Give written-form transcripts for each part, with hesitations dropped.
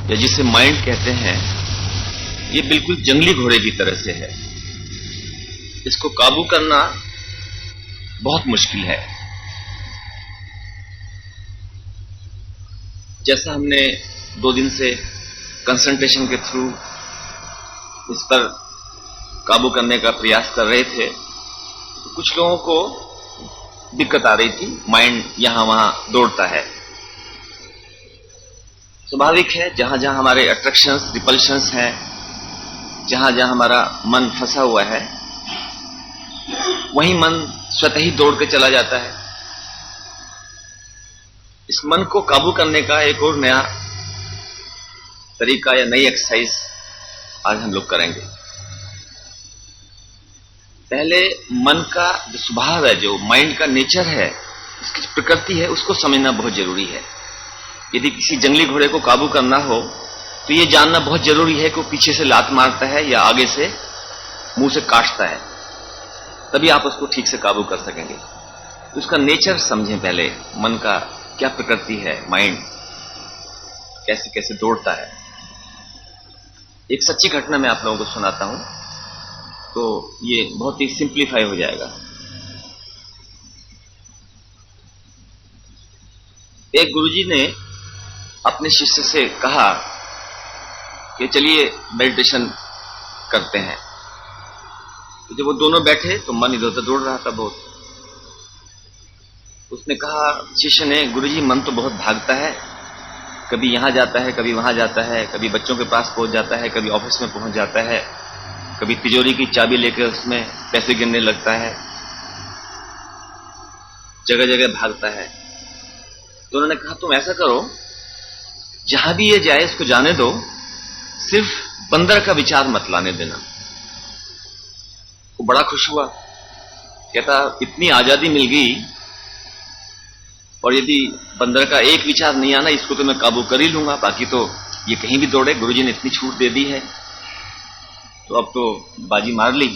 या जिसे माइंड कहते हैं, ये बिल्कुल जंगली घोड़े की तरह से है। इसको काबू करना बहुत मुश्किल है। जैसा हमने 2 दिन से कंसंट्रेशन के थ्रू इस पर काबू करने का प्रयास कर रहे थे, तो कुछ लोगों को दिक्कत आ रही थी, माइंड यहां वहां दौड़ता है। स्वाभाविक है, जहां जहां हमारे अट्रैक्शंस, रिपल्शंस हैं, जहां जहां हमारा मन फंसा हुआ है, वहीं मन स्वतः ही दौड़ के चला जाता है। इस मन को काबू करने का एक और नया तरीका या नई एक्सरसाइज आज हम लोग करेंगे। पहले मन का जो स्वभाव है, जो माइंड का नेचर है, उसकी जो प्रकृति है, उसको समझना बहुत जरूरी है। यदि किसी जंगली घोड़े को काबू करना हो तो यह जानना बहुत जरूरी है कि वो पीछे से लात मारता है या आगे से मुंह से काटता है, तभी आप उसको ठीक से काबू कर सकेंगे। तो उसका नेचर समझें पहले, मन का क्या प्रकृति है, माइंड कैसे कैसे दौड़ता है। एक सच्ची घटना मैं आप लोगों को सुनाता हूं, तो ये बहुत ही सिंप्लीफाई हो जाएगा। एक गुरुजी ने अपने शिष्य से कहा कि चलिए मेडिटेशन करते हैं। तो जब वो दोनों बैठे तो मन इधर उधर दौड़ रहा था बहुत। उसने कहा, शिष्य ने, गुरुजी मन तो बहुत भागता है, कभी यहां जाता है, कभी वहां जाता है, कभी बच्चों के पास पहुंच जाता है, कभी ऑफिस में पहुंच जाता है, कभी तिजोरी की चाबी लेकर उसमें पैसे गिनने लगता है, जगह जगह भागता है। तो उन्होंने कहा, तुम ऐसा करो, जहां भी ये जाए इसको जाने दो, सिर्फ बंदर का विचार मत लाने देना। वो बड़ा खुश हुआ, कहता इतनी आजादी मिल गई, और यदि बंदर का एक विचार नहीं आना, इसको तो मैं काबू कर ही लूंगा, बाकी तो ये कहीं भी दौड़े, गुरुजी ने इतनी छूट दे दी है, तो अब तो बाजी मार ली।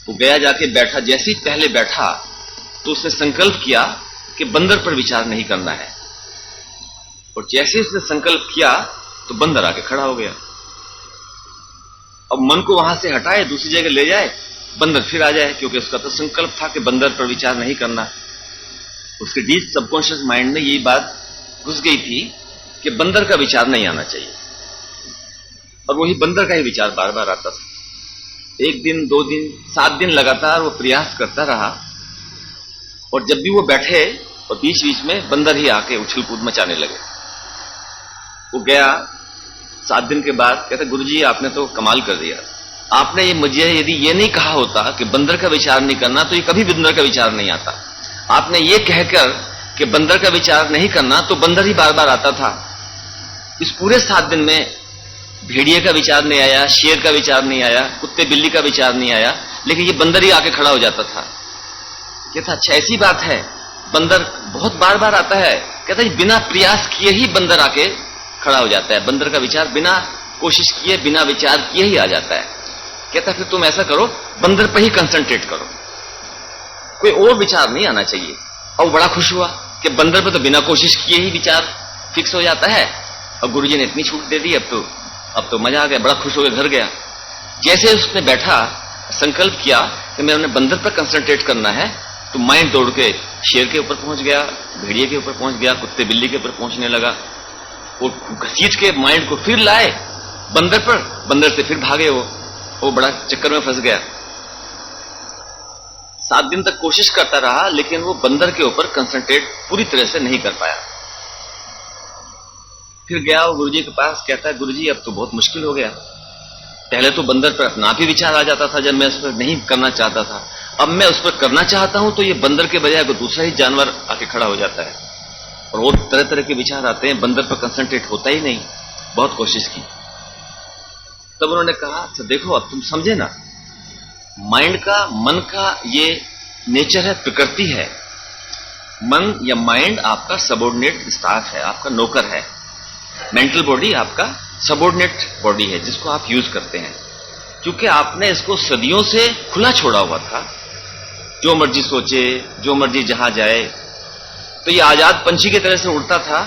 वो गया, जाके बैठा। जैसे ही पहले बैठा तो उसने संकल्प किया कि बंदर पर विचार नहीं करना है, और जैसे उसने संकल्प किया तो बंदर आके खड़ा हो गया। अब मन को वहां से हटाए, दूसरी जगह ले जाए, बंदर फिर आ जाए, क्योंकि उसका तो संकल्प था कि बंदर पर विचार नहीं करना। उसके डीप सबकॉन्शियस माइंड में यही बात घुस गई थी कि बंदर का विचार नहीं आना चाहिए, और वही बंदर का ही विचार बार बार आता था। 1 दिन, 2 दिन, 7 दिन लगातार वो प्रयास करता रहा, और जब भी वो बैठे और बीच बीच में बंदर ही आके उछल कूद मचाने लगे। वो गया 7 दिन के बाद, कहता, गुरुजी आपने तो कमाल कर दिया, आपने ये मुझे यदि ये नहीं कहा होता कि बंदर का विचार नहीं करना, तो ये कभी बंदर का विचार नहीं आता। आपने ये कहकर कि बंदर का विचार नहीं करना, तो बंदर ही बार बार आता था। इस पूरे 7 दिन में भेड़िए का विचार नहीं आया, शेर का विचार नहीं आया, कुत्ते बिल्ली का विचार नहीं आया, लेकिन ये बंदर ही आके खड़ा हो जाता था। कहता, अच्छा ऐसी बात है, बंदर बहुत बार बार आता है। कहता, बिना प्रयास किए ही बंदर आके खड़ा हो जाता है, बंदर का विचार बिना कोशिश किए, बिना विचार किए ही आ जाता है। कहता, फिर तुम ऐसा करो, बंदर पर ही कंसंट्रेट करो, कोई और विचार नहीं आना चाहिए। और बड़ा खुश हुआ कि बंदर पर तो बिना कोशिश किए ही विचार फिक्स हो जाता है, और गुरुजी ने इतनी छूट दे दी, अब तो मजा आ गया, बड़ा खुश होकर घर गया। जैसे उसने बैठा, संकल्प किया कि मैंने बंदर पर कंसंट्रेट करना है, तो माइंड दौड़ के शेर के ऊपर पहुंच गया, भेड़िए के ऊपर पहुंच गया, कुत्ते बिल्ली के ऊपर पहुंचने लगा। वो घसीट के माइंड को फिर लाए बंदर पर, बंदर से फिर भागे। वो बड़ा चक्कर में फंस गया। 7 दिन तक कोशिश करता रहा, लेकिन वो बंदर के ऊपर कंसंट्रेट पूरी तरह से नहीं कर पाया। फिर गया वो गुरुजी के पास, कहता है, गुरुजी अब तो बहुत मुश्किल हो गया, पहले तो बंदर पर अपना भी विचार आ जाता था जब मैं उस पर नहीं करना चाहता था, अब मैं उस पर करना चाहता हूं तो ये बंदर के बजाय कोई दूसरा ही जानवर आके खड़ा हो जाता है, और वो तरह तरह के विचार आते हैं, बंदर पर कंसंट्रेट होता ही नहीं। बहुत कोशिश की। तब उन्होंने कहा, अच्छा देखो, अब तुम समझे ना, माइंड का, मन का ये नेचर है, प्रकृति है। मन या माइंड आपका सबऑर्डिनेट स्टाफ है, आपका नौकर है। मेंटल बॉडी आपका सबऑर्डिनेट बॉडी है, जिसको आप यूज करते हैं। क्योंकि आपने इसको सदियों से खुला छोड़ा हुआ था, जो मर्जी सोचे, जो मर्जी जहां जाए, तो ये आजाद पंछी की तरह से उड़ता था,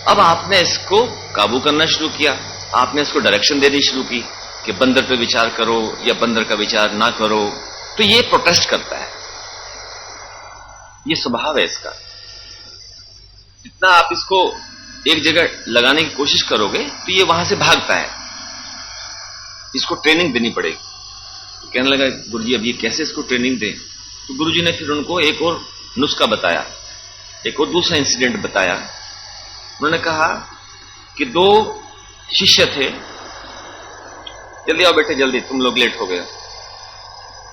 अब आपने इसको काबू करना शुरू किया, आपने इसको डायरेक्शन देनी शुरू की कि बंदर पे विचार करो या बंदर का विचार ना करो, तो ये प्रोटेस्ट करता है, ये स्वभाव है इसका। जितना आप इसको एक जगह लगाने की कोशिश करोगे तो ये वहां से भागता है, इसको ट्रेनिंग देनी पड़ेगी। तो कहने लगा गुरुजी अब ये कैसे इसको ट्रेनिंग दें? तो गुरुजी ने फिर उनको एक और नुस्खा बताया, एक और दूसरा इंसिडेंट बताया। उन्होंने कहा कि दो शिष्य थे, जल्दी आओ बेटे जल्दी, तुम लोग लेट हो गए,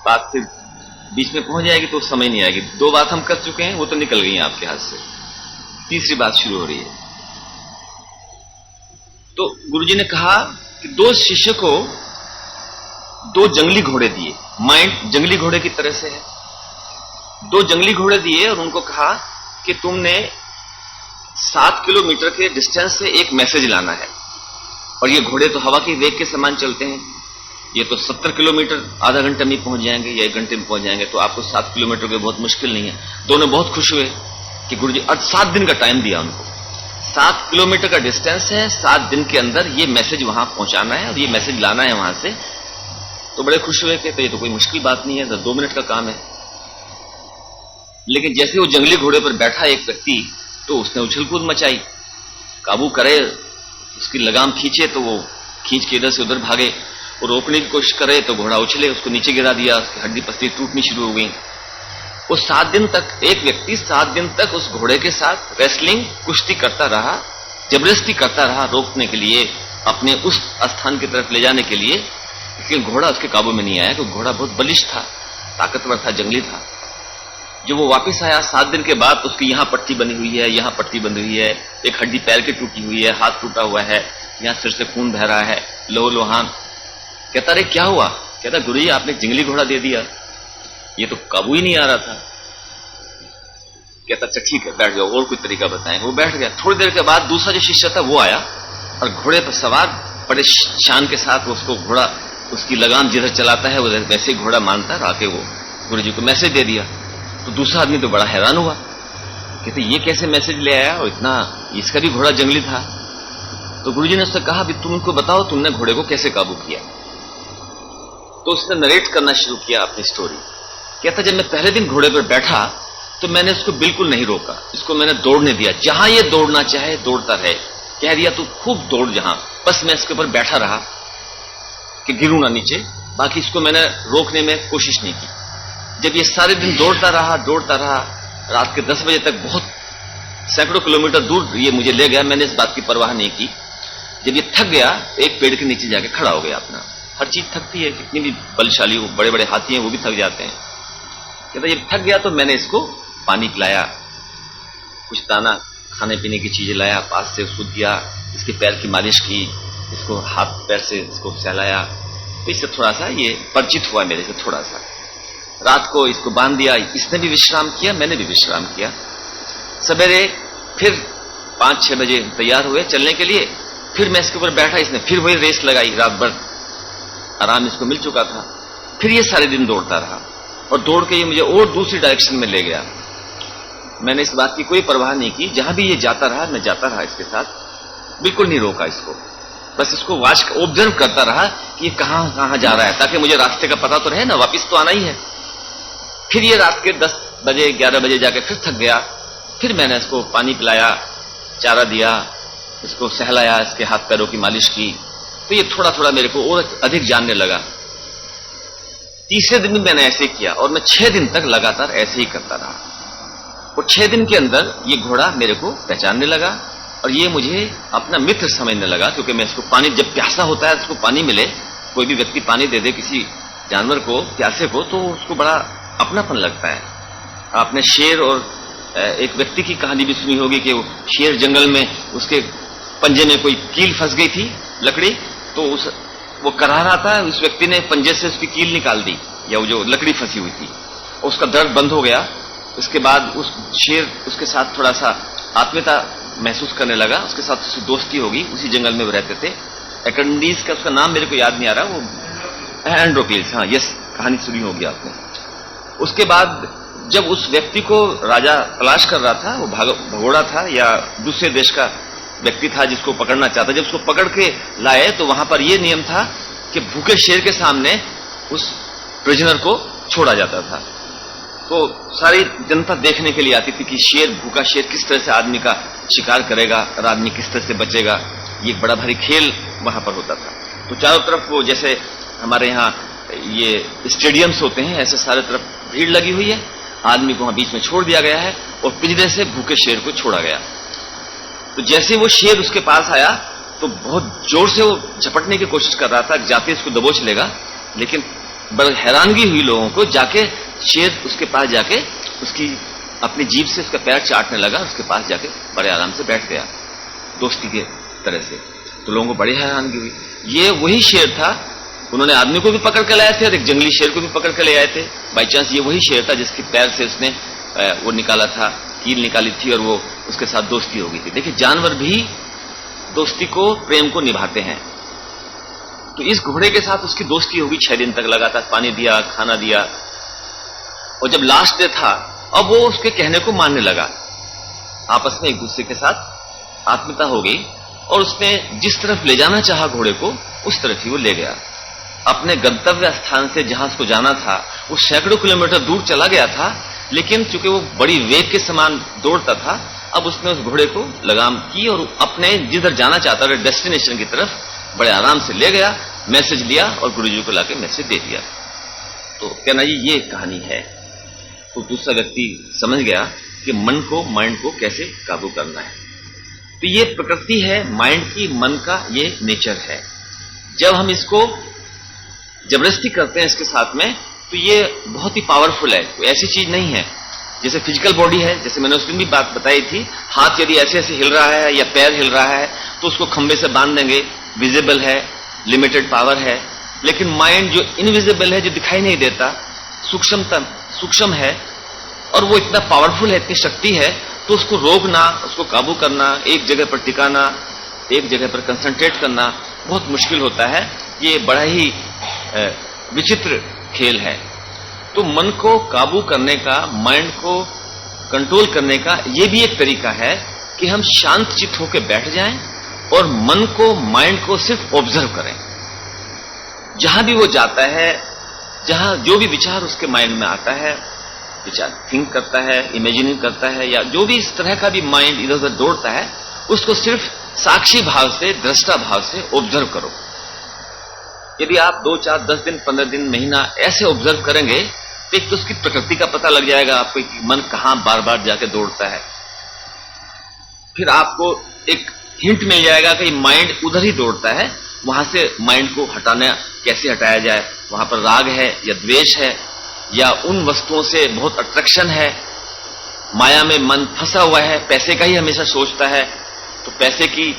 बात फिर बीच में पहुंच जाएगी तो समय नहीं आएगी। दो बात हम कर चुके हैं, वो तो निकल गई हैं आपके हाथ से, तीसरी बात शुरू हो रही है। तो गुरुजी ने कहा कि दो शिष्य को दो जंगली घोड़े दिए, माइंड जंगली घोड़े की तरह से है। दो जंगली घोड़े दिए और उनको कहा कि तुमने 7 किलोमीटर के डिस्टेंस से एक मैसेज लाना है, और ये घोड़े तो हवा के वेग के समान चलते हैं, ये तो 70 किलोमीटर आधा घंटे में पहुंच जाएंगे या 1 घंटे में पहुंच जाएंगे, तो आपको 7 किलोमीटर के बहुत मुश्किल नहीं है। दोनों बहुत खुश हुए कि गुरुजी 7 दिन का टाइम दिया उनको, 7 किलोमीटर का डिस्टेंस है, 7 दिन के अंदर ये मैसेज वहां पहुंचाना है और ये मैसेज लाना है वहां से। तो बड़े खुश हुए कि तो ये तो कोई मुश्किल बात नहीं है, तो 2 मिनट का काम है। लेकिन जैसे वो जंगली घोड़े पर बैठा एक व्यक्ति, तो उसने उछल कूद मचाई, काबू करे, उसकी लगाम खींचे तो वो खींच के इधर से उधर भागे, वो रोकने की कोशिश करे तो घोड़ा उछले, उसको नीचे गिरा दिया, उसकी हड्डी पसली टूटनी शुरू हो गई। वो 7 दिन तक, एक व्यक्ति 7 दिन तक उस घोड़े के साथ रेसलिंग, कुश्ती करता रहा, जबरदस्ती करता रहा रोकने के लिए, अपने उस स्थान की तरफ ले जाने के लिए, लेकिन घोड़ा उसके काबू में नहीं आया, क्योंकि घोड़ा बहुत बलिष्ठ था, ताकतवर था, जंगली था। जब वो वापस आया 7 दिन के बाद, उसकी यहां पट्टी बनी हुई है, यहां पट्टी बनी हुई है, एक हड्डी पैर की टूटी हुई है, हाथ टूटा हुआ है, यहां सिर से खून बह रहा है, लोह लोहान। कहता रे क्या हुआ? कहता गुरुजी आपने जंगली घोड़ा दे दिया, ये तो काबू ही नहीं आ रहा था। कहता अच्छा ठीक है बैठ जाओ, और कोई तरीका बताएं। वो बैठ गया। थोड़ी देर के बाद दूसरा जो शिष्य था वो आया और घोड़े पर सवार बड़े शान के साथ उसको घोड़ा, उसकी लगाम जिधर चलाता है वो वैसे ही घोड़ा मानता है, आके वो गुरुजी को मैसेज दे दिया। तो दूसरा आदमी तो बड़ा हैरान हुआ, कहते ये कैसे मैसेज ले आया, और इतना, इसका भी घोड़ा जंगली था। तो गुरुजी ने उससे कहा भी तुम उनको बताओ तुमने घोड़े को कैसे काबू किया। तो उसने नरेट करना शुरू किया अपनी स्टोरी। कहता जब मैं पहले दिन घोड़े पर बैठा तो मैंने इसको बिल्कुल नहीं रोका, इसको मैंने दौड़ने दिया, जहां ये दौड़ना चाहे दौड़ता रहे, कह दिया तू खूब दौड़ जहां, बस मैं इसके ऊपर बैठा रहा कि गिरूं ना नीचे, बाकी इसको मैंने रोकने में कोशिश नहीं की। जब ये सारे दिन दौड़ता रहा, रात के 10 बजे तक बहुत सैकड़ों किलोमीटर दूर ये मुझे ले गया, मैंने इस बात की परवाह नहीं की। जब ये थक गया, एक पेड़ के नीचे जाके खड़ा हो गया अपना। हर चीज थकती है, कितनी भी बलशाली हो, बड़े बड़े हाथी हैं वो भी थक जाते हैं। कहता जब थक गया तो मैंने इसको पानी पिलाया, कुछ दाना खाने पीने की चीजें लाया, पास से उसको दिया, इसके पैर की मालिश की, इसको हाथ पैर से इसको सहलाया, तो इससे थोड़ा सा ये परिचित हुआ मेरे से थोड़ा सा। रात को इसको बांध दिया, इसने भी विश्राम किया, मैंने भी विश्राम किया। सवेरे फिर 5-6 बजे तैयार हुए चलने के लिए, फिर मैं इसके ऊपर बैठा, इसने फिर वही रेस लगाई, रात भर आराम इसको मिल चुका था। फिर ये सारे दिन दौड़ता रहा और दौड़ के ये मुझे और दूसरी डायरेक्शन में ले गया। मैंने इस बात की कोई परवाह नहीं की, जहां भी ये जाता रहा मैं जाता रहा इसके साथ, बिल्कुल नहीं रोका इसको, बस इसको वॉच ऑब्जर्व करता रहा कि ये कहां कहां जा रहा है, ताकि मुझे रास्ते का पता तो रहे ना, वापिस तो आना ही है। फिर ये रात के 10 बजे 11 बजे जाके फिर थक गया, फिर मैंने इसको पानी पिलाया, चारा दिया, इसको सहलाया, इसके हाथ पैरों की मालिश की, तो ये थोड़ा थोड़ा मेरे को और अधिक जानने लगा। तीसरे दिन भी मैंने ऐसे ही किया और मैं 6 दिन तक लगातार ऐसे ही करता रहा। और 6 दिन के अंदर ये घोड़ा मेरे को पहचानने लगा और ये मुझे अपना मित्र समझने लगा, क्योंकि मैं इसको पानी, जब प्यासा होता है उसको पानी मिले, कोई भी व्यक्ति पानी दे दे किसी जानवर को, प्यासे को, तो उसको बड़ा अपनापन लगता है। आपने शेर और एक व्यक्ति की कहानी भी सुनी होगी कि वो शेर जंगल में, उसके पंजे में कोई कील फंस गई थी लकड़ी, तो वो करा रहा था, उस व्यक्ति ने पंजे से उसकी कील निकाल दी, या वो जो लकड़ी फंसी हुई थी, उसका दर्द बंद हो गया। उसके बाद उस शेर उसके साथ थोड़ा सा आत्मीयता महसूस करने लगा, उसके साथ उसकी दोस्ती होगी, उसी जंगल में वो रहते थे। एकेंडीज का उसका नाम मेरे को याद नहीं आ रहा, वो एंड्रोक्लिस, हाँ यस, कहानी सुनी होगी आपने। उसके बाद जब उस व्यक्ति को राजा तलाश कर रहा था, वो भगोड़ा था या दूसरे देश का व्यक्ति था जिसको पकड़ना चाहता। जब उसको पकड़ के लाए तो वहां पर यह नियम था कि भूखे शेर के सामने उस प्रिजनर को छोड़ा जाता था। तो सारी जनता देखने के लिए आती थी कि शेर, भूखा शेर किस तरह से आदमी का शिकार करेगा और आदमी किस तरह से बचेगा। ये एक बड़ा भारी खेल वहां पर होता था। तो चारों तरफ वो जैसे हमारे यहाँ ये स्टेडियम्स होते हैं, ऐसे सारे तरफ भीड़ लगी हुई है। आदमी को वहां बीच में छोड़ दिया गया है और पिंजरे से भूखे शेर को छोड़ा गया। तो जैसे वो शेर उसके पास आया तो बहुत जोर से वो झपटने की कोशिश कर रहा था, जाते उसको दबोच लेगा। लेकिन बड़ी हैरानगी हुई लोगों को, जाके शेर उसके पास जाके उसकी अपनी जीभ से उसका पैर चाटने लगा। उसके पास जाके बड़े आराम से बैठ गया, दोस्ती के तरह से। तो लोगों को बड़ी हैरानगी हुई। ये वही शेर था, उन्होंने आदमी को भी पकड़ के लाए थे और एक जंगली शेर को भी पकड़ के ले आए थे। बाई चांस ये वही शेर था जिसके पैर से उसने वो निकाला था, कील निकाली थी और वो उसके साथ दोस्ती हो गई थी। देखिए, जानवर भी दोस्ती को, प्रेम को निभाते हैं। तो इस घोड़े के साथ उसकी दोस्ती होगी 6 दिन तक, लगातार पानी दिया, खाना दिया। और जब लास्ट डे था, अब वो उसके कहने को मानने लगा। आपस में एक दूसरे के साथ आत्मीयता हो गई और उसने जिस तरफ ले जाना चाहा घोड़े को, उस तरफ ही वो ले गया। अपने गंतव्य स्थान से जहां उसको जाना था, वो सैकड़ों किलोमीटर दूर चला गया था, लेकिन चूंकि वो बड़ी वेग के समान दौड़ता था, अब उसने उस घोड़े को लगाम की और अपने जिधर जाना चाहता था डेस्टिनेशन की तरफ बड़े आराम से ले गया। मैसेज लिया और गुरुजी को लाके मैसेज दे दिया। तो कहना ये कहानी है। तो दूसरा व्यक्ति समझ गया कि मन को, माइंड को कैसे काबू करना है। तो ये प्रकृति है माइंड की, मन का ये नेचर है। जब हम इसको जबरदस्ती करते हैं इसके साथ में, तो ये बहुत ही पावरफुल है, कोई ऐसी चीज नहीं है। जैसे फिजिकल बॉडी है, जैसे मैंने उस दिन भी बात बताई थी, हाथ यदि ऐसे ऐसे हिल रहा है या पैर हिल रहा है तो उसको खंबे से बांध देंगे, विजिबल है, लिमिटेड पावर है। लेकिन माइंड जो इनविजिबल है, जो दिखाई नहीं देता, सूक्ष्म है और वो इतना पावरफुल है, इतनी शक्ति है, तो उसको रोकना, उसको काबू करना, एक जगह पर टिकाना, एक जगह पर कंसंट्रेट करना बहुत मुश्किल होता है। ये बड़ा ही विचित्र खेल है। तो मन को काबू करने का, माइंड को कंट्रोल करने का ये भी एक तरीका है कि हम शांत चित्त होकर बैठ जाएं और मन को, माइंड को सिर्फ ऑब्जर्व करें। जहां भी वो जाता है, जहां जो भी विचार उसके माइंड में आता है, विचार थिंक करता है, इमेजिनिंग करता है, या जो भी इस तरह का भी माइंड इधर उधर दौड़ता है, उसको सिर्फ साक्षी भाव से, दृष्टा भाव से ऑब्जर्व करो। यदि आप 2, 4, 10 दिन, 15 दिन, महीना ऐसे ऑब्जर्व करेंगे तो एक तो उसकी प्रकृति का पता लग जाएगा आपको कि मन कहां बार बार जाके दौड़ता है। फिर आपको एक हिंट मिल जाएगा कि माइंड उधर ही दौड़ता है, वहां से माइंड को हटाना, कैसे हटाया जाए। वहां पर राग है या द्वेष है, या उन वस्तुओं से बहुत अट्रैक्शन है, माया में मन फंसा हुआ है, पैसे का ही हमेशा सोचता है। तो पैसे की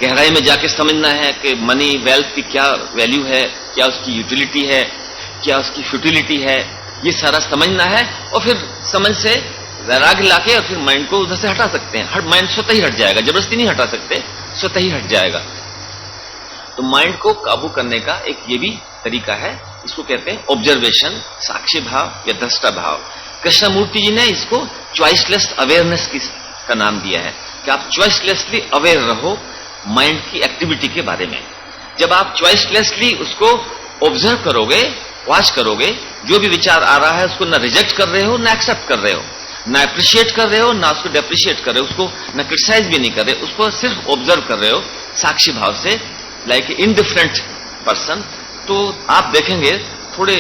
गहराई में जाके समझना है कि मनी, वेल्थ की क्या वैल्यू है, क्या उसकी यूटिलिटी है, क्या उसकी फ्यूटिलिटी है, ये सारा समझना है। और फिर समझ से वैराग्य लाके और फिर माइंड को उधर से हटा सकते हैं। माइंड स्वतः ही हट जाएगा, जबरदस्ती नहीं हटा सकते, स्वतः ही हट जाएगा। तो माइंड को काबू करने का एक ये भी तरीका है, इसको कहते हैं ऑब्जर्वेशन, साक्षी भाव या दृष्टा भाव। कृष्णमूर्ति जी ने इसको चॉइसलेस अवेयरनेस का नाम दिया है कि आप चॉइसलेसली अवेयर रहो माइंड की एक्टिविटी के बारे में। जब आप चॉइसलेसली उसको ऑब्जर्व करोगे, वॉच करोगे, जो भी विचार आ रहा है उसको ना रिजेक्ट कर रहे हो, ना एक्सेप्ट कर रहे हो, ना अप्रिशिएट कर रहे हो, ना उसको डेप्रिशिएट कर रहे हो, उसको ना क्रिटिसाइज भी नहीं कर रहे, उसको सिर्फ ऑब्जर्व कर रहे हो साक्षी भाव से, लाइक इनडिफरेंट पर्सन। तो आप देखेंगे थोड़े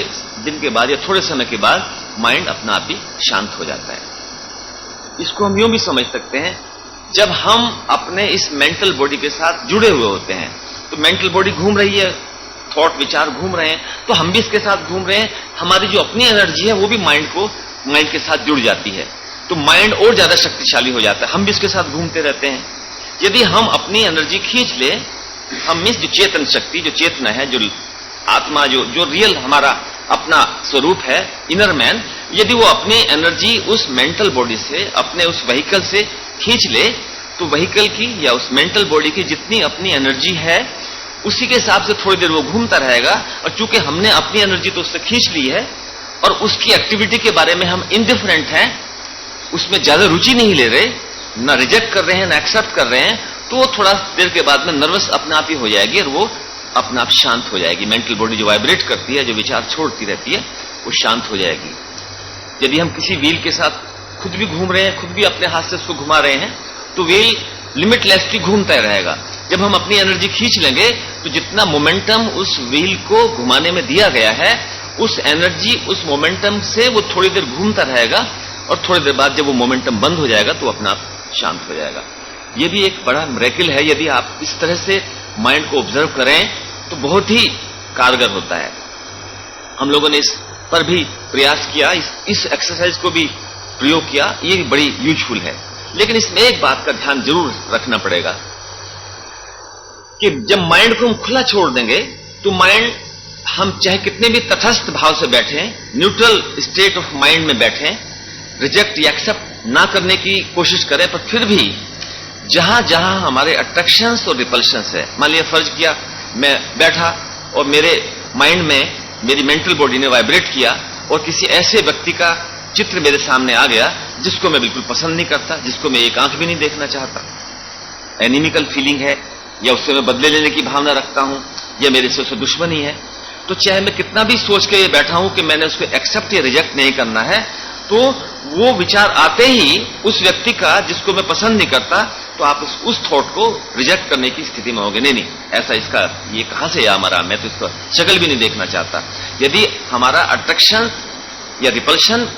दिन के बाद या थोड़े समय के बाद माइंड अपना आप ही शांत हो जाता है। इसको हम यूं भी समझ सकते हैं, जब हम अपने इस मेंटल बॉडी के साथ जुड़े हुए होते हैं, तो मेंटल बॉडी घूम रही है, थॉट विचार घूम रहे हैं, तो हम भी इसके साथ घूम रहे हैं। हमारी जो अपनी एनर्जी है वो भी माइंड के साथ जुड़ जाती है, तो माइंड और ज्यादा शक्तिशाली हो जाता है। हम भी इसके साथ घूमते रहते हैं। यदि हम अपनी एनर्जी खींच ले, हम इस जो चेतन शक्ति, जो चेतना है, जो आत्मा, जो रियल हमारा अपना स्वरूप है, इनर मैन, यदि वो अपनी एनर्जी उस मेंटल बॉडी से, अपने उस व्हीकल से खींच ले, तो व्हीकल की या उस मेंटल बॉडी की जितनी अपनी एनर्जी है, उसी के हिसाब से थोड़ी देर वो घूमता रहेगा। और चूंकि हमने अपनी एनर्जी तो उससे खींच ली है और उसकी एक्टिविटी के बारे में हम इनडिफरेंट हैं, उसमें ज्यादा रुचि नहीं ले रहे, ना रिजेक्ट कर रहे हैं, ना एक्सेप्ट कर रहे हैं, तो वो थोड़ा देर के बाद में नर्वस अपने आप ही हो जाएगी और वो अपने आप शांत हो जाएगी। मेंटल बॉडी जो वाइब्रेट करती है, जो विचार छोड़ती रहती है, वो शांत हो जाएगी। यदि हम किसी व्हील के साथ खुद भी घूम रहे हैं, खुद भी अपने हाथ से उसको घुमा रहे हैं, तो व्हील लिमिटलेसली घूमता रहेगा। जब हम अपनी एनर्जी खींच लेंगे तो जितना मोमेंटम उस व्हील को घुमाने में दिया गया है, उस एनर्जी, उस मोमेंटम से वो थोड़ी देर घूमता रहेगा और थोड़ी देर बाद जब वो मोमेंटम बंद हो जाएगा तो अपना आप शांत हो जाएगा। ये भी एक बड़ा मिरेकल है। यदि आप इस तरह से माइंड को ऑब्जर्व करें तो बहुत ही कारगर होता है। हम लोगों ने इस पर भी प्रयास किया, इस एक्सरसाइज को भी प्रयोग किया, ये भी बड़ी यूजफुल है। लेकिन इसमें एक बात का ध्यान जरूर रखना पड़ेगा कि जब माइंड को हम खुला छोड़ देंगे तो माइंड, हम चाहे कितने भी तटस्थ भाव से बैठें, न्यूट्रल स्टेट ऑफ माइंड में बैठें, रिजेक्ट या एक्सेप्ट ना करने की कोशिश करें, पर फिर भी जहां जहां हमारे अट्रैक्शंस और रिपल्शंस है, मान लिया फर्ज किया मैं बैठा और मेरे माइंड में मेरी मेंटल बॉडी ने वाइब्रेट किया और किसी ऐसे व्यक्ति का चित्र मेरे सामने आ गया जिसको मैं बिल्कुल पसंद नहीं करता, जिसको मैं एक आंख भी नहीं देखना चाहता, एनिमिकल फीलिंग है, या उससे मैं बदले लेने की भावना रखता हूं, या मेरे से उससे दुश्मनी है, तो चाहे मैं कितना भी सोच के ये बैठा हूं कि मैंने उसको एक्सेप्ट या रिजेक्ट नहीं करना है, तो वो विचार आते ही उस व्यक्ति का जिसको मैं पसंद नहीं करता, तो आप उस थॉट को रिजेक्ट करने की स्थिति में होगे। नहीं, ऐसा इसका ये कहां से हमारा, मैं तो इसको शक्ल भी नहीं देखना चाहता। यदि हमारा अट्रैक्शन या रिपल्शन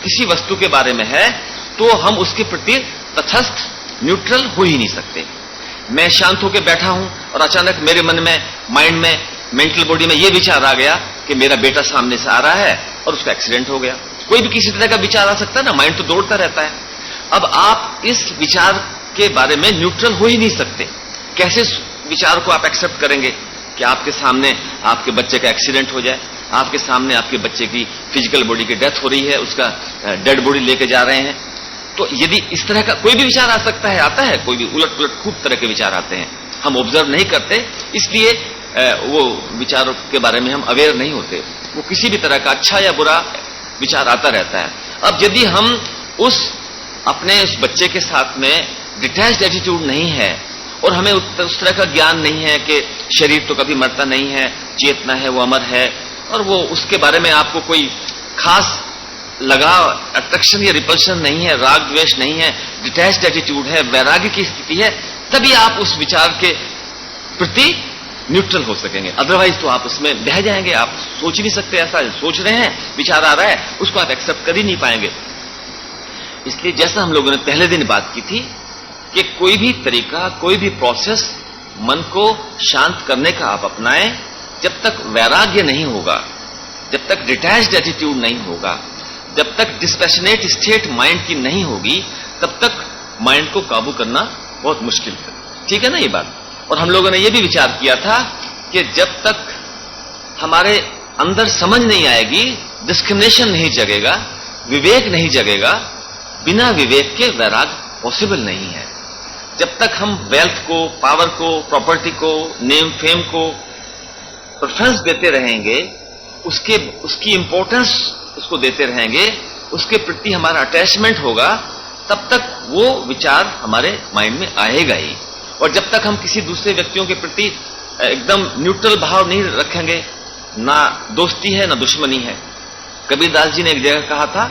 किसी वस्तु के बारे में है तो हम उसके प्रति तटस्थ, न्यूट्रल हो ही नहीं सकते। मैं शांत होकर बैठा हूं और अचानक मेरे मन में, माइंड में, मेंटल बॉडी में यह विचार आ गया कि मेरा बेटा सामने से आ रहा है और उसका एक्सीडेंट हो गया। कोई भी किसी तरह का विचार आ सकता है ना, माइंड तो दौड़ता रहता है। अब आप इस विचार के बारे में न्यूट्रल हो ही नहीं सकते। कैसे विचार को आप एक्सेप्ट करेंगे कि आपके सामने आपके बच्चे का एक्सीडेंट हो जाए, आपके सामने आपके बच्चे की फिजिकल बॉडी की डेथ हो रही है, उसका डेड बॉडी लेके जा रहे हैं। तो यदि इस तरह का कोई भी विचार आ सकता है, आता है, कोई भी उलट पुलट खूब तरह के विचार आते हैं, हम ऑब्जर्व नहीं करते, इसलिए वो विचारों के बारे में हम अवेयर नहीं होते। वो किसी भी तरह का अच्छा या बुरा विचार आता रहता है। अब यदि हम अपने उस बच्चे के साथ में डिटैच्ड एटीट्यूड नहीं है और हमें उस तरह का ज्ञान नहीं है कि शरीर तो कभी मरता नहीं है, चेतना है वो अमर है, और वो उसके बारे में आपको कोई खास लगाव, अट्रैक्शन या रिपल्शन नहीं है, राग द्वेष नहीं है, डिटैच्ड एटीट्यूड है, वैराग्य की स्थिति है, तभी आप उस विचार के प्रति न्यूट्रल हो सकेंगे। अदरवाइज तो आप उसमें बह जाएंगे। आप सोच नहीं सकते, ऐसा सोच रहे हैं, विचार आ रहा है, उसको आप एक्सेप्ट कर ही नहीं पाएंगे। इसलिए जैसा हम लोगों ने पहले दिन बात की थी कि कोई भी तरीका, कोई भी प्रोसेस मन को शांत करने का आप अपनाएं, जब तक वैराग्य नहीं होगा, जब तक डिटैच्ड एटीट्यूड नहीं होगा, जब तक डिस्पैशनेट स्टेट माइंड की नहीं होगी, तब तक माइंड को काबू करना बहुत मुश्किल है। ठीक है ना ये बात? और हम लोगों ने यह भी विचार किया था कि जब तक हमारे अंदर समझ नहीं आएगी, डिस्क्रिमिनेशन नहीं जगेगा, विवेक नहीं जगेगा, बिना विवेक के वैराग पॉसिबल नहीं है। जब तक हम वेल्थ को, पावर को, प्रॉपर्टी को, नेम फेम को प्रेफरेंस देते रहेंगे, उसकी इंपॉर्टेंस उसको देते रहेंगे, उसके प्रति हमारा अटैचमेंट होगा, तब तक वो विचार हमारे माइंड में आएगा ही। और जब तक हम किसी दूसरे व्यक्तियों के प्रति एकदम न्यूट्रल भाव नहीं रखेंगे, ना दोस्ती है ना दुश्मनी है। कबीरदास जी ने एक जगह कहा था,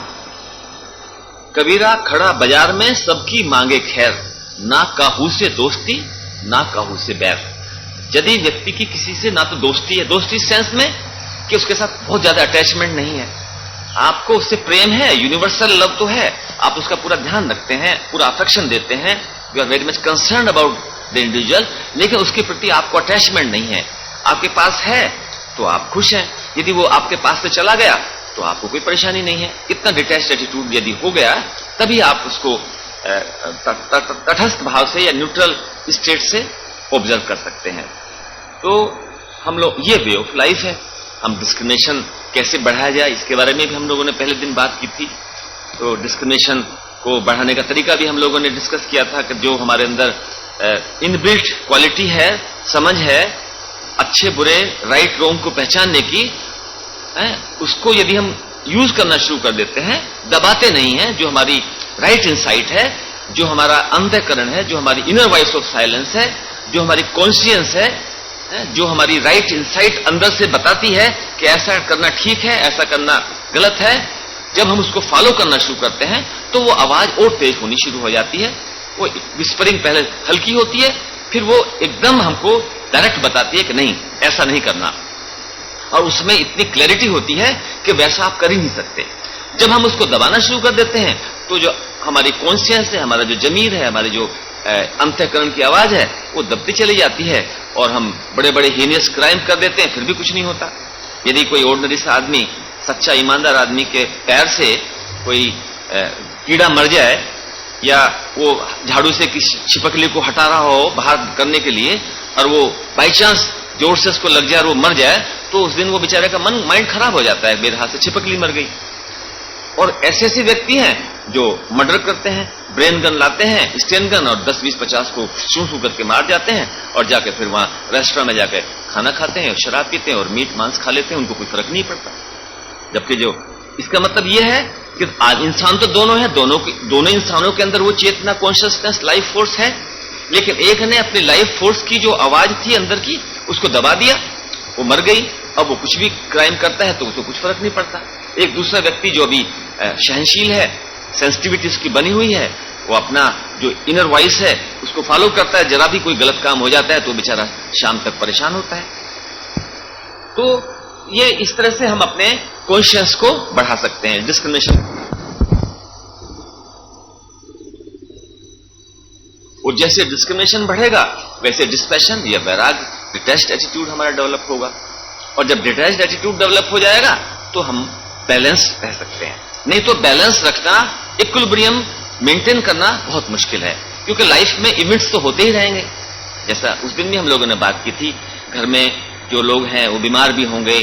कबीरा खड़ा बाजार में सबकी मांगे खैर, ना काहू से दोस्ती ना काहू से बैर। यदि व्यक्ति की किसी से ना तो दोस्ती है, दोस्ती इस सेंस में कि उसके साथ बहुत ज्यादा अटैचमेंट नहीं है, आपको उससे प्रेम है, यूनिवर्सल लव तो है, आप उसका पूरा ध्यान रखते हैं, पूरा अफेक्शन देते हैं, you are very much concern about the individual, लेकिन उसके प्रति आपको अटैचमेंट नहीं है। आपके पास है तो आप खुश हैं, यदि वो आपके पास से चला गया तो आपको कोई परेशानी नहीं है। इतना डिटैच्ड एटीट्यूड यदि हो गया, तभी आप उसको तटस्थ भाव से या न्यूट्रल स्टेट से ऑब्जर्व कर सकते हैं। तो हम लोग, ये वे ऑफ लाइफ है। हम डिस्क्रिमिनेशन कैसे बढ़ाया जाए, इसके बारे में भी हम लोगों ने पहले दिन बात की थी। तो डिस्क्रिमिनेशन को बढ़ाने का तरीका भी हम लोगों ने डिस्कस किया था कि जो हमारे अंदर इनबिल्ट क्वालिटी है, समझ है, अच्छे बुरे, राइट रॉन्ग को पहचानने की, उसको यदि हम यूज करना शुरू कर देते हैं, दबाते नहीं हैं, जो हमारी राइट इनसाइट है जो हमारा अंतःकरण है, जो हमारी इनर वॉइस ऑफ साइलेंस है, जो हमारी कॉन्शियंस है, जो हमारी राइट इनसाइट अंदर से बताती है कि ऐसा करना ठीक है, ऐसा करना गलत है, जब हम उसको फॉलो करना शुरू करते हैं तो वो आवाज और तेज होनी शुरू हो जाती है। वो विस्परिंग पहले हल्की होती है, फिर वो एकदम हमको डायरेक्ट बताती है कि नहीं, ऐसा नहीं करना, और उसमें इतनी क्लैरिटी होती है कि वैसा आप कर ही नहीं सकते। जब हम उसको दबाना शुरू कर देते हैं तो जो हमारी कॉन्शियंस है, हमारा जो जमीर है, हमारे जो अंतःकरण की आवाज है, वो दबती चली जाती है और हम बड़े बड़े हीनियस क्राइम कर देते हैं, फिर भी कुछ नहीं होता। यदि कोई ऑर्डिनरी सा आदमी, सच्चा ईमानदार आदमी के पैर से कोई कीड़ा मर जाए, या वो झाड़ू से किसी छिपकली को हटा रहा हो बाहर करने के लिए, और वो बाई चांस जोर से उसको लग जाए और वो मर जाए, तो उस दिन वो बेचारे का माइंड खराब हो जाता है, मेरे हाथ से छिपकली मर गई। और ऐसे ऐसे व्यक्ति हैं जो मर्डर करते हैं, ब्रेन गन लाते हैं, स्टेन गन, और 10, 20, 50 को शू करके मार जाते हैं, और जाके फिर वहां रेस्टोरेंट में जाके खाना खाते हैं, शराब पीते हैं और मीट मांस खा लेते हैं, उनको कोई फर्क नहीं पड़ता। जबकि जो इसका मतलब यह है कि इंसान तो दोनों है, दोनों इंसानों के अंदर वो चेतना, कॉन्शियसनेस, लाइफ फोर्स है, लेकिन एक ने अपनी लाइफ फोर्स की जो आवाज थी अंदर की, उसको दबा दिया, वो मर गई। अब वो कुछ भी क्राइम करता है तो उसको कुछ फर्क नहीं पड़ता। एक दूसरा व्यक्ति जो अभी सहनशील है, सेंसिटिविटी उसकी बनी हुई है, वो अपना जो इनर वॉइस है उसको फॉलो करता है, जरा भी कोई गलत काम हो जाता है तो बेचारा शाम तक परेशान होता है। तो ये इस तरह से हम अपने कॉन्शियस को बढ़ा सकते हैं। डिस्क्रिमिनेशन, और जैसे डिस्क्रिमिनेशन बढ़ेगा वैसे डिस्पैशन या वैराग, डिटैच्ड एटीट्यूड हमारा डेवलप होगा, और जब डिटैच्ड एटीट्यूड डेवलप हो जाएगा तो हम बैलेंस रह सकते हैं। नहीं तो बैलेंस रखना, इक्विलिब्रियम मेंटेन करना बहुत मुश्किल है, क्योंकि लाइफ में इवेंट्स तो होते ही रहेंगे। जैसा उस दिन भी हम लोगों ने बात की थी, घर में जो लोग हैं वो बीमार भी होंगे,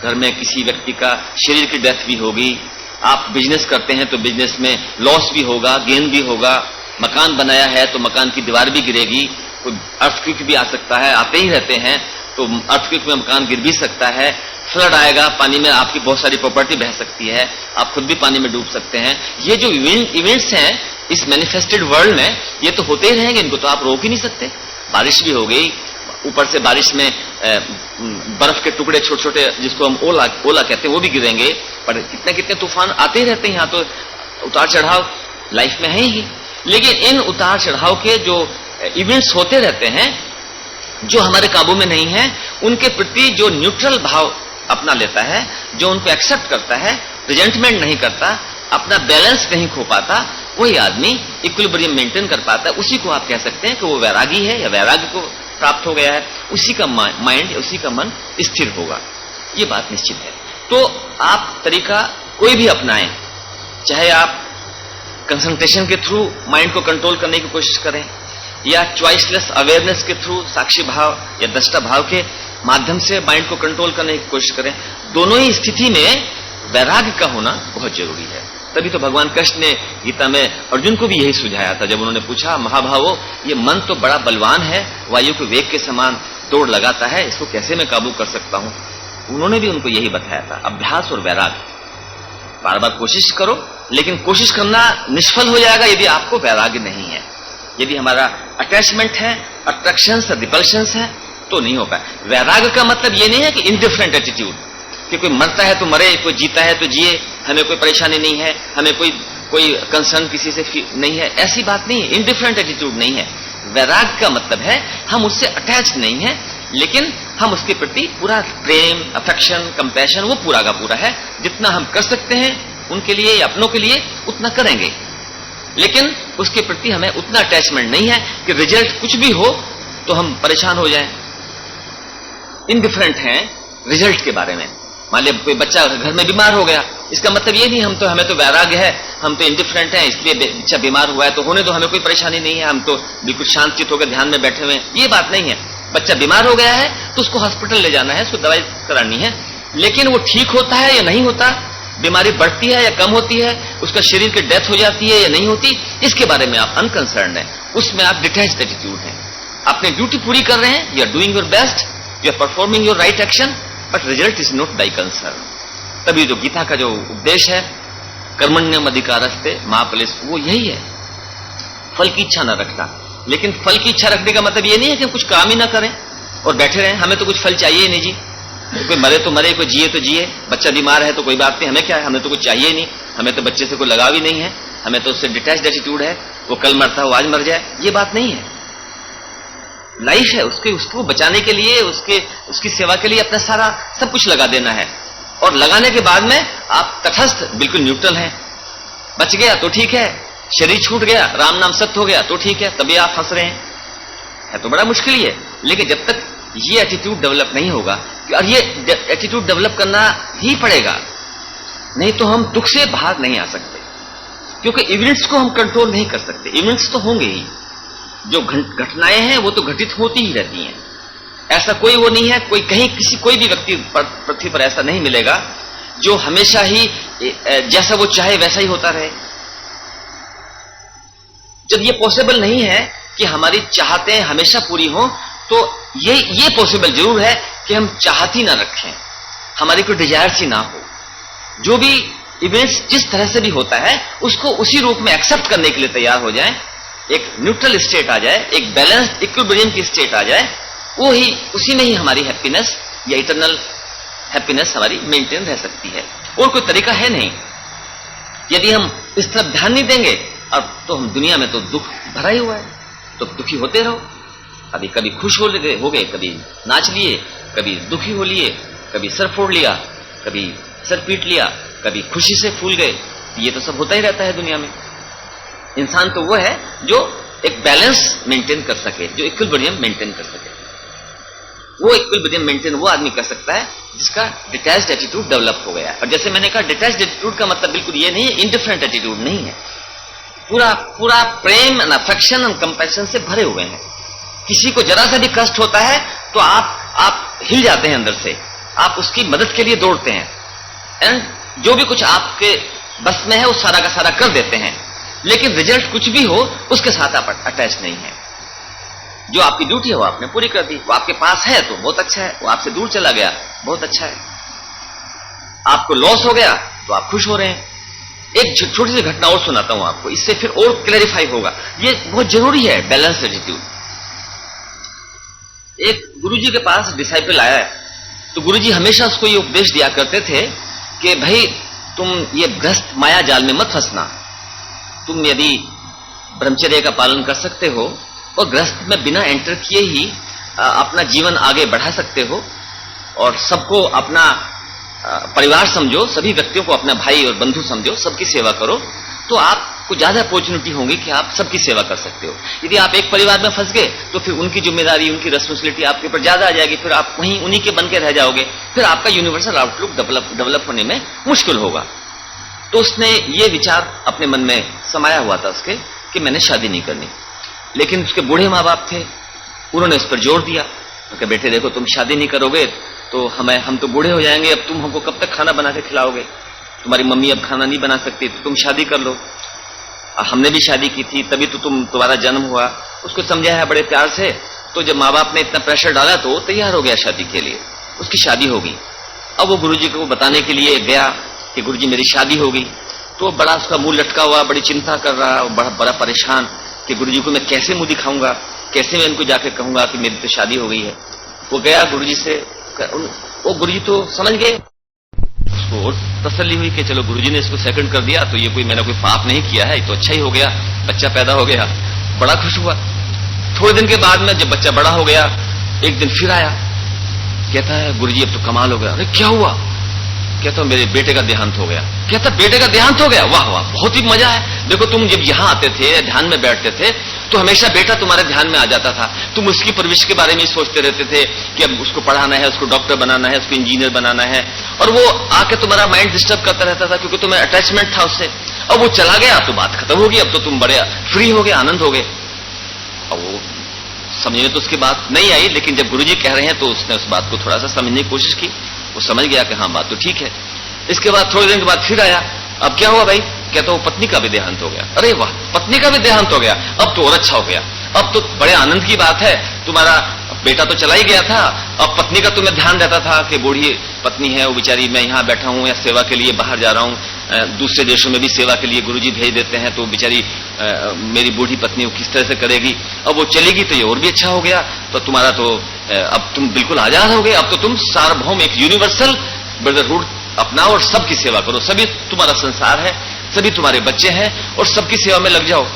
घर में किसी व्यक्ति का शरीर की डेथ भी होगी, आप बिजनेस करते हैं तो बिजनेस में लॉस भी होगा, गेन भी होगा, मकान बनाया है तो मकान की दीवार भी गिरेगी, कोई अर्थक्वेक भी आ सकता है, आते ही रहते हैं तो अर्थक्वेक में मकान गिर भी सकता है, फ्लड आएगा, पानी में आपकी बहुत सारी प्रॉपर्टी बह सकती है, आप खुद भी पानी में डूब सकते हैं। ये जो इवेंट्स हैं इस मैनिफेस्टेड वर्ल्ड में, ये तो होते ही रहेंगे, इनको तो आप रोक ही नहीं सकते। बारिश भी हो गई, ऊपर से बारिश में बर्फ के टुकड़े छोटे छोटे, जिसको हम ओला कहते हैं, वो भी गिरेंगे, पर कितने कितने तूफान आते ही रहते हैं। यहाँ तो उतार चढ़ाव लाइफ में है ही, लेकिन इन उतार चढ़ाव के जो इवेंट्स होते रहते हैं, जो हमारे काबू में नहीं है, उनके प्रति जो न्यूट्रल भाव अपना लेता है, जो उनको एक्सेप्ट करता है, रिजेंटमेंट नहीं करता, अपना बैलेंस नहीं खो पाता, वही आदमी इक्विलिब्रियम मेंटेन कर पाता है। उसी को आप कह सकते हैं कि वो वैरागी है या वैराग्य को प्राप्त हो गया है, उसी का माइंड, उसी का मन स्थिर होगा, ये बात निश्चित है। तो आप तरीका कोई भी अपनाएं, चाहे आप कंसंट्रेशन के थ्रू माइंड को कंट्रोल करने की कोशिश करें, या चॉइसलेस अवेयरनेस के थ्रू, साक्षी भाव या दृष्टा भाव के माध्यम से माइंड को कंट्रोल करने की कोशिश करें, दोनों ही स्थिति में वैराग्य का होना बहुत जरूरी है। तभी तो भगवान कृष्ण ने गीता में अर्जुन को भी यही सुझाया था, जब उन्होंने पूछा, महाभावो, ये मन तो बड़ा बलवान है, वायु के वेग के समान दौड़ लगाता है, इसको कैसे मैं काबू कर सकता हूं? उन्होंने भी उनको यही बताया था, अभ्यास और वैराग्य। बार बार कोशिश करो, लेकिन कोशिश करना निष्फल हो जाएगा यदि आपको वैराग्य नहीं है। यदि हमारा अटैचमेंट है, अट्रैक्शंस और रिपल्शंस है, तो नहीं हो पाए। वैराग्य का मतलब ये नहीं है कि इंडिफरेंट एटीट्यूड, कि कोई मरता है तो मरे, कोई जीता है तो जिए, हमें कोई परेशानी नहीं है, हमें कोई कंसर्न किसी से नहीं है, ऐसी बात नहीं है। इंडिफरेंट एटीट्यूड नहीं है। वैराग्य का मतलब है हम उससे अटैच नहीं है, लेकिन हम उसके प्रति पूरा प्रेम, अफेक्शन, कंपैशन, वो पूरा का पूरा है। जितना हम कर सकते हैं उनके लिए या अपनों के लिए उतना करेंगे, लेकिन उसके प्रति हमें उतना अटैचमेंट नहीं है कि रिजल्ट कुछ भी हो तो हम परेशान हो जाएं। इंडिफरेंट हैं रिजल्ट के बारे में। मान लिया कोई बच्चा घर में बीमार हो गया, इसका मतलब ये नहीं हमें तो वैराग्य है, हम तो इंडिफरेंट हैं, इसलिए बच्चा बीमार हुआ है तो होने दो, हमें कोई परेशानी नहीं है, हम तो बिल्कुल शांतचित्त होकर ध्यान में बैठे हुए हैं, ये बात नहीं है। बच्चा बीमार हो गया है तो उसको हॉस्पिटल ले जाना है, उसको दवाई करानी है, लेकिन वो ठीक होता है या नहीं होता, बीमारी बढ़ती है या कम होती है, उसका शरीर की डेथ हो जाती है या नहीं होती, इसके बारे में आप अनकंसर्न हैं, उसमें आप डिटैच्ड एटीट्यूड हैं। अपनी ड्यूटी पूरी कर रहे हैं, you are doing your best, you are performing your right action, but result is not by concern. तभी जो गीता का जो उपदेश है, कर्मण्यम अधिकारस्ते मा फलेषु, वो यही है फल की इच्छा न रखना। लेकिन फल की इच्छा रखने का मतलब ये नहीं है कि कुछ काम ही ना करें और बैठे रहें, हमें तो कुछ फल चाहिए ही नहीं जी। तो कोई मरे तो मरे, कोई जिए तो जिए, बच्चा बीमार है तो कोई बात नहीं, हमें क्या है, हमें तो कुछ चाहिए ही नहीं, हमें तो बच्चे से कोई लगाव ही नहीं है, हमें तो उससे डिटैच्ड एटीट्यूड है, वो कल मरता है वो आज मर जाए, ये बात नहीं है। लाइफ है, उसको बचाने के लिए, उसकी सेवा के लिए अपना सारा सब कुछ लगा देना है। और लगाने के बाद में आप तटस्थ बिल्कुल न्यूट्रल हैं। बच गया तो ठीक है, शरीर छूट गया, राम नाम सत्य हो गया तो ठीक है, तभी आप हंस रहे हैं, है तो बड़ा मुश्किल ही है। लेकिन जब तक ये एटीट्यूड डेवलप नहीं होगा, और ये एटीट्यूड डेवलप करना ही पड़ेगा, नहीं तो हम दुख से बाहर नहीं आ सकते, क्योंकि इवेंट्स को हम कंट्रोल नहीं कर सकते। इवेंट्स तो होंगे ही, जो घटनाएं हैं वो तो घटित होती ही रहती हैं। ऐसा कोई वो नहीं है, कोई भी व्यक्ति पृथ्वी पर ऐसा नहीं मिलेगा जो हमेशा ही जैसा वो चाहे वैसा ही होता रहे। जब ये पॉसिबल नहीं है कि हमारी चाहतें हमेशा पूरी हों, तो ये पॉसिबल जरूर है कि हम चाहती ना रखें, हमारी कोई डिजायर्स ही ना हो। जो भी इवेंट्स जिस तरह से भी होता है उसको उसी रूप में एक्सेप्ट करने के लिए तैयार हो जाएं, एक न्यूट्रल स्टेट आ जाए, एक बैलेंस्ड इक्विलिब्रियम की स्टेट आ जाए, वो ही उसी में ही हमारी हैप्पीनेस या इटरनल हैप्पीनेस हमारी मेंटेन रह सकती है। और कोई तरीका है नहीं। यदि हम इस तरफ ध्यान नहीं देंगे, अब तो हम दुनिया में तो दुख भरा ही हुआ है, तो दुखी होते रहो। कभी खुश हो गए, कभी नाच लिए, कभी दुखी हो लिए, कभी सर फोड़ लिया, कभी सर पीट लिया, कभी खुशी से फूल गए। ये तो सब होता ही रहता है दुनिया में। इंसान तो वो है जो एक बैलेंस मेंटेन कर सके, जो इक्विलिब्रियम मेंटेन कर सके। वो इक्विलिब्रियम मेंटेन वो आदमी कर सकता है जिसका डिटैच्ड एटीट्यूड डेवलप हो गया है। और जैसे मैंने कहा, डिटैच्ड एटीट्यूड का मतलब बिल्कुल ये नहीं है, इंडिफरेंट एटीट्यूड नहीं है, पूरा प्रेम एंड अफेक्शन एंड कंपैशन से भरे हुए हैं। किसी को जरा सा भी कष्ट होता है तो आप हिल जाते हैं अंदर से, आप उसकी मदद के लिए दौड़ते हैं, एंड जो भी कुछ आपके बस में है वो सारा का सारा कर देते हैं। लेकिन रिजल्ट कुछ भी हो उसके साथ आप अटैच नहीं है। जो आपकी ड्यूटी है वो आपने पूरी कर दी, वो आपके पास है तो बहुत अच्छा है, वो आपसे दूर चला गया बहुत अच्छा है। आपको लॉस हो गया तो आप खुश हो रहे हैं। एक छोटी सी घटना और सुनाता हूं आपको, इससे फिर और क्लैरिफाई होगा। ये बहुत जरूरी है, बैलेंस एटीट्यूड। एक गुरुजी के पास डिसाइपल आया है, तो गुरुजी हमेशा उसको ये उपदेश दिया करते थे कि भाई तुम ये गृहस्थ माया जाल में मत फंसना। तुम यदि ब्रह्मचर्य का पालन कर सकते हो और गृहस्थ में बिना एंटर किए ही अपना जीवन आगे बढ़ा सकते हो, और सबको अपना परिवार समझो, सभी व्यक्तियों को अपना भाई और बंधु समझो, सबकी सेवा करो, तो आपको ज्यादा अपॉर्चुनिटी होगी कि आप सबकी सेवा कर सकते हो। यदि आप एक परिवार में फंस गए तो फिर उनकी जिम्मेदारी, उनकी रेस्पॉन्सिबिलिटी आपके ऊपर ज्यादा आ जाएगी, फिर आप वहीं उन्हीं के बन के रह जाओगे, फिर आपका यूनिवर्सल आउटलुक डेवलप होने में मुश्किल होगा। तो उसने ये विचार अपने मन में समाया हुआ था उसके कि मैंने शादी नहीं करनी। लेकिन उसके बूढ़े माँ बाप थे, उन्होंने उस पर जोर दिया कि बेटे देखो, तुम शादी नहीं करोगे तो हम तो बूढ़े हो जाएंगे, अब तुम हमको कब तक खाना बना के खिलाओगे, तुम्हारी मम्मी अब खाना नहीं बना सकती, तो तुम शादी कर लो। हमने भी शादी की थी, तभी तो तुम्हारा जन्म हुआ। उसको समझाया है बड़े प्यार से। तो जब माँ बाप ने इतना प्रेशर डाला तो वो तैयार हो गया शादी के लिए, उसकी शादी हो गई। अब वो गुरुजी को बताने के लिए गया कि गुरुजी मेरी शादी हो गई, तो बड़ा उसका मुंह लटका हुआ, बड़ी चिंता कर रहा, बड़ा परेशान कि गुरुजी को मैं कैसे मुंह दिखाऊंगा, कैसे मैं इनको जाके कहूंगा कि मेरी तो शादी हो गई है। वो गया गुरुजी से, वो गुरुजी तो समझ गए, उसको तसल्ली हुई कि चलो गुरुजी ने इसको सेकंड कर दिया तो ये मैंने कोई पाप नहीं किया है, ये तो अच्छा ही हो गया, बच्चा पैदा हो गया। बड़ा खुश हुआ। थोड़े दिन के बाद में जब बच्चा बड़ा हो गया, एक दिन फिर आया, कहता है गुरुजी अब तो कमाल हो गया। अरे क्या हुआ? कहता हूं मेरे बेटे का देहांत हो गया। कहता बेटे का देहांत हो गया? वाह वाह, बहुत ही मजा है। देखो तुम जब यहां आते थे, ध्यान में बैठते थे, तो हमेशा बेटा तुम्हारे ध्यान में आ जाता था। तुम उसकी परवरिश के बारे में सोचते रहते थे कि अब उसको पढ़ाना है, उसको डॉक्टर बनाना है, उसको इंजीनियर बनाना है, और वो आके तुम्हारा माइंड डिस्टर्ब करता रहता था क्योंकि तुम्हें अटैचमेंट था उससे। अब वो चला गया तो बात खत्म होगी, अब तो तुम बड़े फ्री हो गए, आनंद हो गए। अब वो समझने तो उसकी बात नहीं आई, लेकिन जब गुरुजी कह रहे हैं तो उसने उस बात को थोड़ा सा समझने की कोशिश की। वो समझ गया कि हाँ बात तो ठीक है। इसके बाद थोड़े दिन के बाद फिर आया। अब क्या हुआ भाई? कहता वो पत्नी का भी देहांत हो गया। अरे वाह, पत्नी का भी देहांत हो गया, अब तो और अच्छा हो गया, अब तो बड़े आनंद की बात है। तुम्हारा बेटा तो चला ही गया था, अब पत्नी का तुम्हें ध्यान रहता था कि बूढ़ी पत्नी है, वो बेचारी, मैं यहाँ बैठा हूं या सेवा के लिए बाहर जा रहा हूं, दूसरे देशों में भी सेवा के लिए गुरुजी भेज देते हैं, तो बेचारी मेरी बूढ़ी पत्नी वो किस तरह से करेगी, अब वो चलेगी तो ये और भी अच्छा हो गया, तो तुम्हारा तो अब तुम बिल्कुल आजाद हो गए, अब तो तुम सार्वभौम एक यूनिवर्सल ब्रदरहुड अपनाओ और सबकी सेवा करो, सभी तुम्हारा संसार है, सभी तुम्हारे बच्चे हैं और सबकी सेवा में लग जाओ।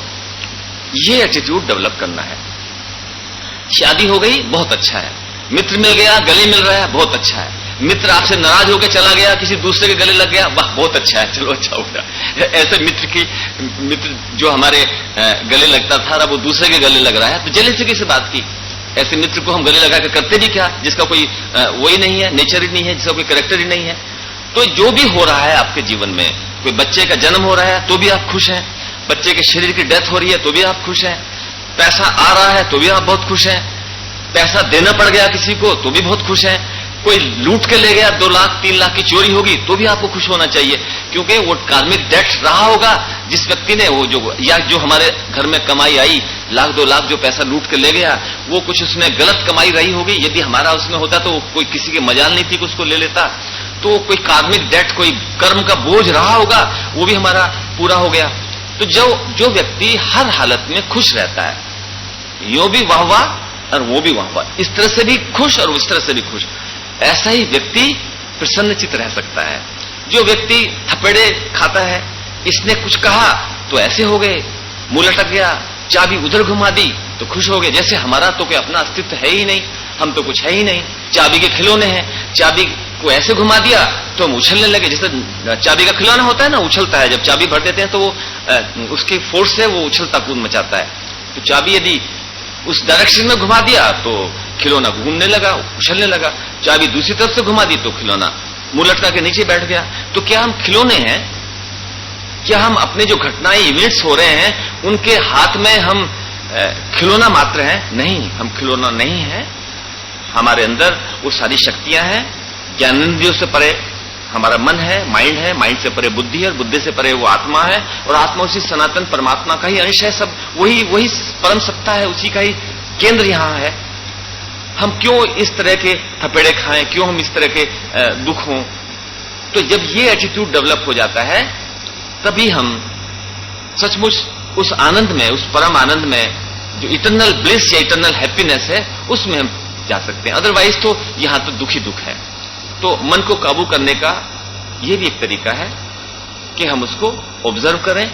ये एटीट्यूड डेवलप करना है। शादी हो गई, बहुत अच्छा है, मित्र मिल गया, गले मिल रहा है, बहुत अच्छा है, मित्र आपसे नाराज होकर चला गया, किसी दूसरे के गले लग गया, वाह बहुत अच्छा है, चलो अच्छा हो गया। ऐसे मित्र जो हमारे गले लगता था, अब वो दूसरे के गले लग रहा है, तो जेलसी से बात की। ऐसे मित्र को हम गले लगा के करते भी क्या, जिसका कोई वही नहीं है, नेचर ही नहीं है, जिसका कोई कैरेक्टर ही नहीं है। तो जो भी हो रहा है आपके जीवन में, कोई बच्चे का जन्म हो रहा है तो भी आप खुश हैं, बच्चे के शरीर की डेथ हो रही है तो भी आप खुश हैं, पैसा आ रहा है तो भी आप बहुत खुश हैं, पैसा देना पड़ गया किसी को तो भी बहुत खुश हैं, कोई लूट के ले गया 2 लाख 3 लाख की चोरी होगी तो भी आपको खुश होना चाहिए, क्योंकि वो कार्मिक डेट रहा होगा जिस व्यक्ति ने वो जो हमारे घर में कमाई आई, 1 लाख 2 लाख जो पैसा लूट के ले गया, वो कुछ उसमें गलत कमाई रही होगी। यदि हमारा उसमें होता तो कोई किसी के मजाल नहीं थी कि उसको ले लेता, तो कोई कार्मिक डेट, कोई कर्म का बोझ रहा होगा, वो भी हमारा पूरा हो गया। तो जो व्यक्ति हर हालत में खुश रहता है, यो भी वाह और वो भी वाह, इस तरह से भी खुश और उस तरह से भी खुश, ऐसा ही व्यक्ति प्रसन्नचित रह सकता है। जो व्यक्ति थपेड़े खाता है, इसने कुछ कहा तो ऐसे हो गए, मुंह लटक गया, चाबी उधर घुमा दी तो खुश हो गए, जैसे हमारा तो कोई अपना अस्तित्व है ही नहीं, हम तो कुछ है ही नहीं, चाबी के खिलौने हैं, चाबी को ऐसे घुमा दिया तो हम उछलने लगे, जैसे चाबी का खिलौना होता है ना, उछलता है, जब चाबी भर देते हैं तो वो उसकी फोर्स से वो उछलता कूद मचाता है। तो चाबी यदि उस डायरेक्शन में घुमा दिया तो खिलौना घूमने लगा, उछलने लगा, चाबी दूसरी तरफ से घुमा दी तो खिलौना मुंह लटका के नीचे बैठ गया। तो क्या हम खिलौने हैं? क्या हम अपने जो घटनाएं इवेंट्स हो रहे हैं उनके हाथ में हम खिलौना मात्र हैं? नहीं, हम खिलौना नहीं है, हमारे अंदर वो सारी शक्तियां हैं, ज्ञानेंद्रियों से परे हमारा मन है, माइंड से परे बुद्धि है, और बुद्धि से परे वो आत्मा है, और आत्मा उसी सनातन परमात्मा का ही अंश है, सब वही परम सत्ता है, उसी का ही केंद्र यहां है। हम क्यों इस तरह के थपेड़े खाएं, क्यों हम इस तरह के दुख हों? तो जब ये एटीट्यूड डेवलप हो जाता है तभी हम सचमुच उस आनंद में, उस परम आनंद में, जो इटर्नल ब्लिस या इटर्नल हैप्पीनेस है, उसमें हम जा सकते हैं। अदरवाइज तो यहां तो दुख ही दुख है। तो मन को काबू करने का यह भी एक तरीका है कि हम उसको ऑब्जर्व करें,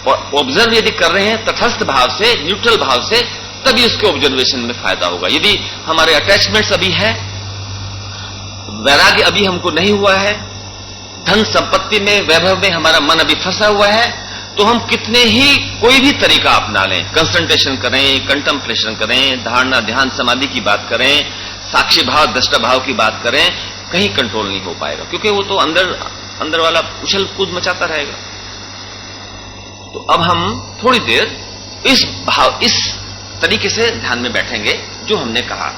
और ऑब्जर्व यदि कर रहे हैं तटस्थ भाव से, न्यूट्रल भाव से, तभी उसके ऑब्जर्वेशन में फायदा होगा। यदि हमारे अटैचमेंट्स अभी हैं, वैराग्य अभी हमको नहीं हुआ है, धन संपत्ति में, वैभव में हमारा मन अभी फंसा हुआ है, तो हम कितने ही कोई भी तरीका अपना लें, कंसंट्रेशन करें, कंटेम्पलेशन करें, धारणा ध्यान समाधि की बात करें, साक्षी भाव दृष्टा भाव की बात करें, कहीं कंट्रोल नहीं हो पाएगा, क्योंकि वो तो अंदर वाला उछल कूद मचाता रहेगा। तो अब हम थोड़ी देर इस तरीके से ध्यान में बैठेंगे जो हमने कहा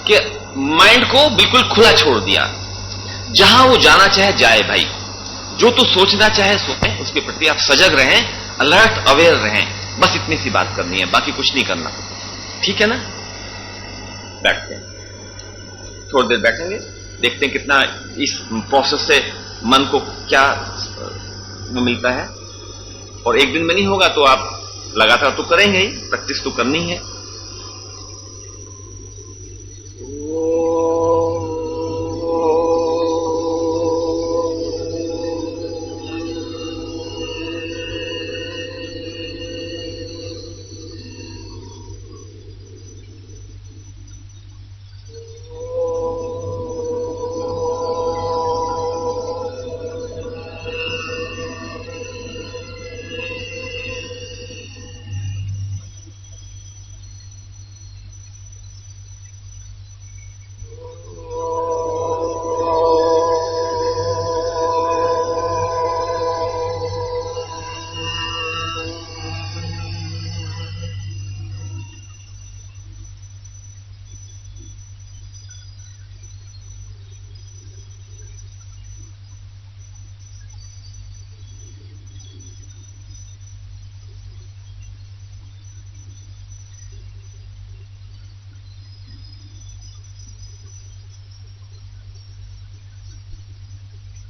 कि माइंड को बिल्कुल खुला छोड़ दिया, जहां वो जाना चाहे जाए भाई, जो तो सोचना चाहे सोचे, उसके प्रति आप सजग रहें, अलर्ट अवेयर रहें, बस इतनी सी बात करनी है, बाकी कुछ नहीं करना। ठीक है ना? बैठते हैं, थोड़ी देर बैठेंगे, देखते हैं कितना इस प्रोसेस से मन को क्या मिलता है। और एक दिन में नहीं होगा तो आप लगातार तो करेंगे ही, प्रैक्टिस तो करनी है।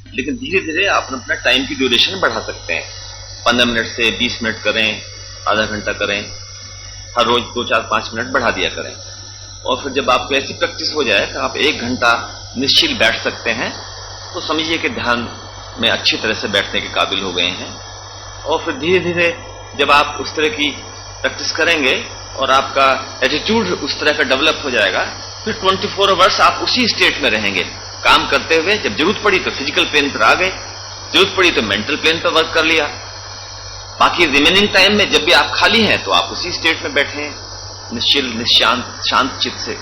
लेकिन धीरे धीरे आप अपना टाइम की ड्यूरेशन बढ़ा सकते हैं। 15 मिनट से 20 मिनट करें, आधा घंटा करें, हर रोज 2, 4, 5 मिनट बढ़ा दिया करें। और फिर जब आपको ऐसी प्रैक्टिस हो जाए कि आप 1 घंटा निश्चिल बैठ सकते हैं, तो समझिए कि ध्यान में अच्छी तरह से बैठने के काबिल हो गए हैं। और फिर धीरे धीरे जब आप उस तरह की प्रैक्टिस करेंगे और आपका एटीट्यूड उस तरह का डेवलप हो जाएगा, फिर 24 आवर्स आप उसी स्टेट में रहेंगे काम करते हुए। जब जरूरत पड़ी तो फिजिकल प्लेन पर आ गए, जरूरत पड़ी तो मेंटल प्लेन पर वर्क कर लिया। बाकी रिमेनिंग टाइम में जब भी आप खाली हैं तो आप उसी स्टेट में बैठे, निश्चिल, निशांत, शांत चित्त से।